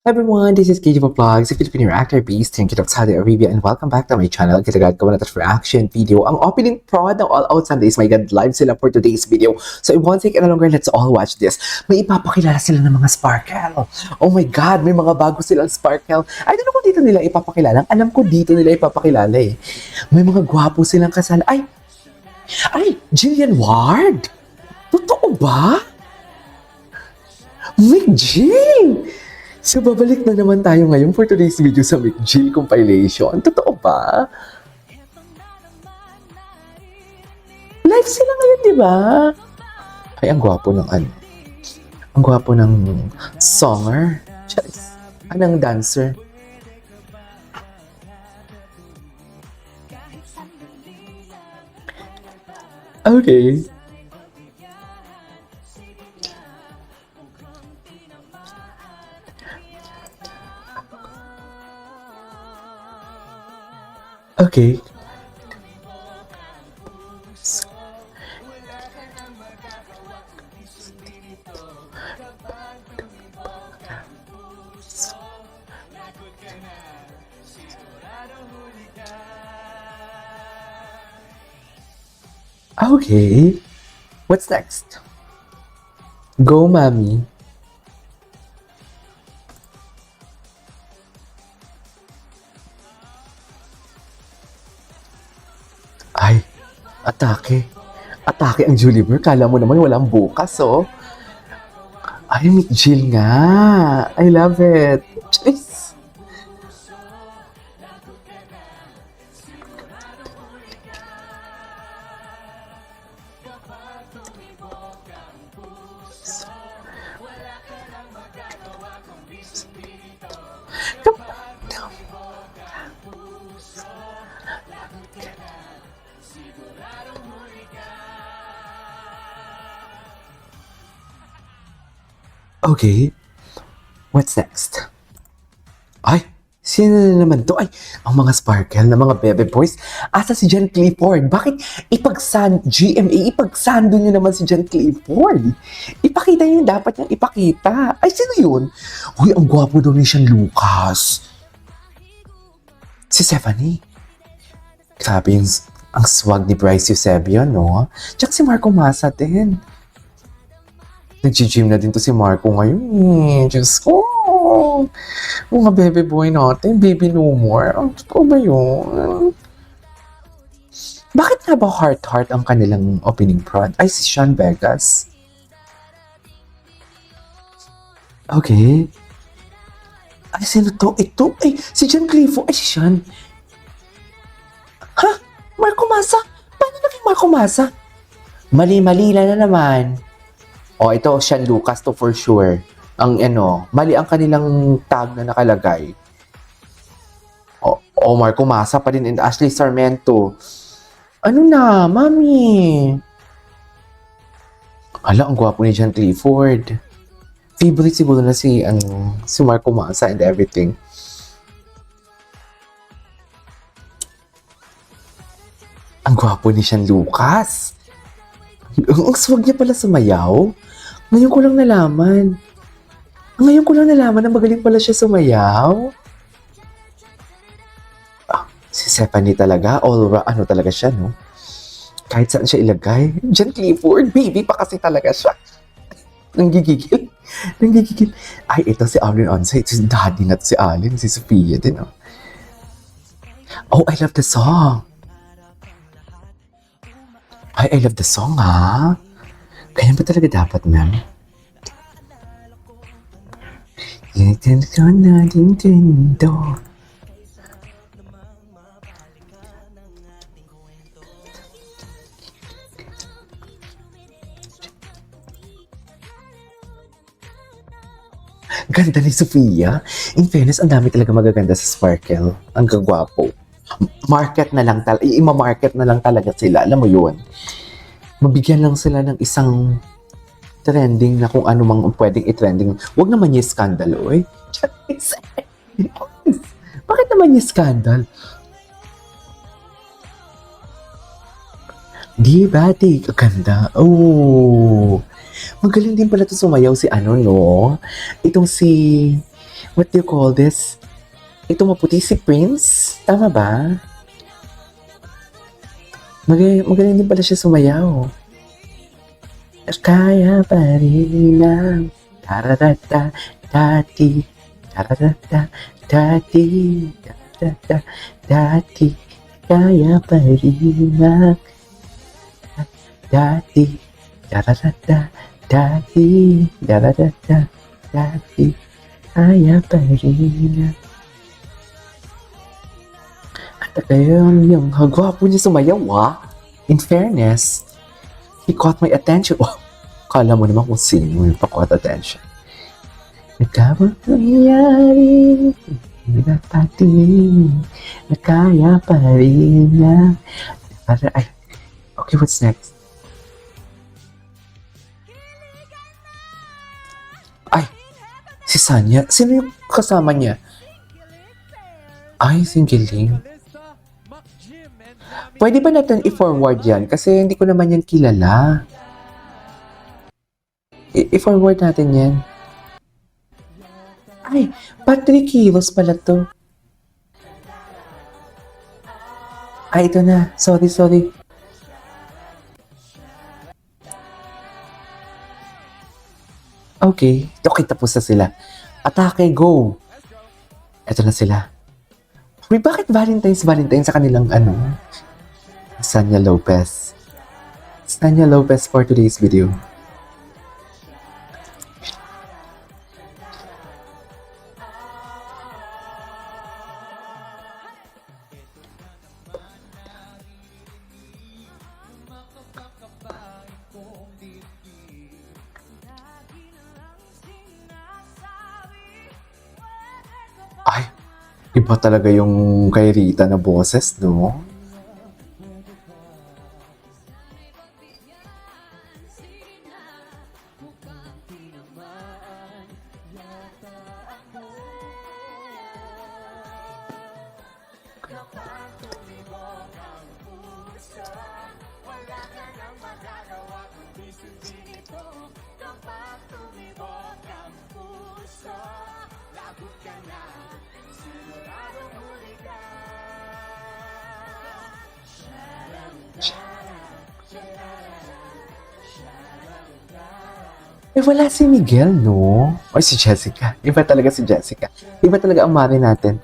Hi everyone, this is KJ Vlogs, a Filipino actor based in Jeddah, Saudi Arabia, and welcome back to my channel. Kitagad ko na ito reaction video. Ang opening prod ng All Out Sundays, my God, live sila for today's video. So it won't take any longer, let's all watch this. May ipapakilala sila ng mga sparkle. Oh my God, may mga bago silang sparkle. I don't know kung dito nila ipapakilala. Alam ko dito nila ipapakilala eh. May mga gwapo silang kasal. Ay, Jillian Ward! Totoo ba? McGill! So, babalik na naman tayo ngayon for today's video sa McGill compilation. Totoo ba? Live sila ngayon, di ba? Ay, ang gwapo ng ano. Ang gwapo ng songer. Anong dancer. Okay. Okay. Okay. What's next? Go, mommy. Ay, atake. Atake ang Juliver. Kala mo naman walang bukas, oh. Ay, McGill nga. I love it. Jeez. Okay, what's next? Ay, sino na naman to? Ay, ang mga sparkle na mga bebe boys. Asa si John Clifford? Bakit GMA, ipagsando nyo naman si John Clifford? Ipakita nyo yung dapat niyang ipakita. Ay, sino yun? Uy, ang gwapo daw ni Sean Lucas. Si Stephanie. Grabe yung ang swag ni Bryce Eusebio, no? Tsaka si Marco Massa din. Nag-gym na din to si Marco ngayon eh. Diyos ko. Mga bebe boy natin, baby no more. Ang totoo ba yun? Bakit nga ba heart-heart ang kanilang opening prod? Ay, si Sean Vegas. Okay. Ay, sino to? Ito? Ay, si John Clifford. Ay, si Sean. Ha? Marco Massa? Paano naging Marco Massa? Mali-mali na naman. Oh, ito, Sean Lucas to for sure. Ang mali ang kanilang tag na nakalagay. Oh, Marco Massa pa din and Ashley Sarmiento. Ano na, mami? Ala, ang gwapo ni John Clifford. Favorite siguro na si Marco Massa and everything. Ang gwapo ni Sean Lucas. Ang swag niya pala sumayaw. Ngayon ko lang nalaman. Na magaling pala siya sumayaw. Si Stephanie talaga, talaga siya, no? Kahit saan siya ilagay. John Clifford, baby pa kasi talaga siya. Nanggigigil. Ay, ito si Allen Onsay. Ito si daddy na si Allen. Si Sophia din, no? Oh, I love the song. Ay, I love the song, ha? Kaya ba talaga dapat, ma'am? Yan ko na Nintendo. Ganda ni Sophia. In fairness, ang dami talaga magaganda sa Sparkle. Ang gagwapo. Ima-market na lang talaga sila. Alam mo yun. Mabigyan lang sila ng isang trending na kung ano mang pwedeng i-trending. Huwag naman yung scandal, oy. Bakit naman yung scandal? Di ba, ganda. Oh. Magaling din pala ito sumayaw si no? Itong si what do you call this? Ito maputi si Prince? Tama ba? Magaling din pala siya sumayaw. Kaya pa rin ang taratata, dati, taratata, dati, taratata, dati, kaya pa rin ang dati, taratata, dati, taratata, dati, kaya pa rin ang yung gwapo niya sumayaw, In fairness, he caught my attention. Oh, kala mo naman kung sino yung pa-caught attention. Nagkabang nangyari, hindi patingin, na kaya pa rin na. Okay, what's next? Ay, si Sanya. Sino yung kasama niya? Ay, singgiling. Pwede ba natin i-forward yan? Kasi hindi ko naman yan kilala. I-forward natin yan. Ay, Patrick Kilos pala to. Ay, ito na. Sorry. Okay, tapos na sila. Atake, go! Ito na sila. Uy, bakit Valentine's sa kanilang Sanya Lopez. Sanya Lopez for today's video. Ay, iba talaga yung kay Rita na boses, no? Wala si Miguel, no? O si Jessica. Iba talaga si Jessica. Iba talaga ang mami natin.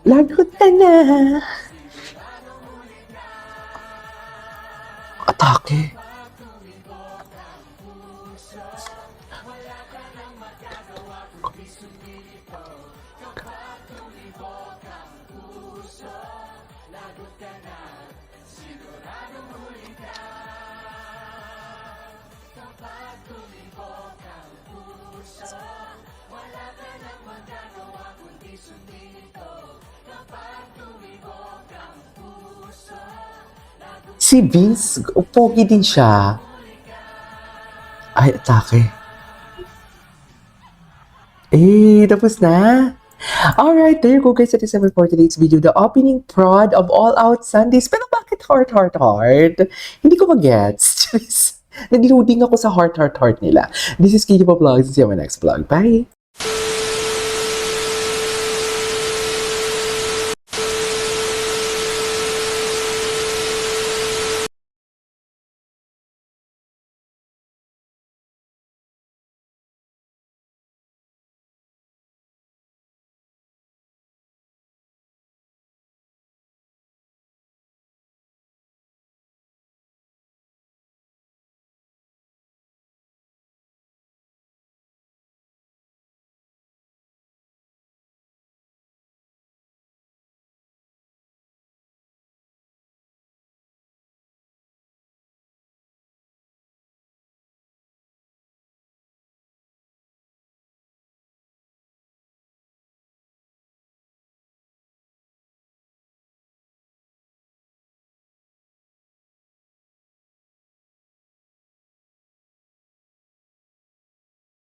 Lagot ka na. Atake. Si Vince, pogi din siya. Ay, Atake. Tapos na. Alright, there you go guys. That is it for today's video. The opening prod of All Out Sundays. Pero bakit heart? Hindi ko mag-gets. Nag-loading ako sa heart nila. This is Kitty Vlogs. See you on my next vlog. Bye!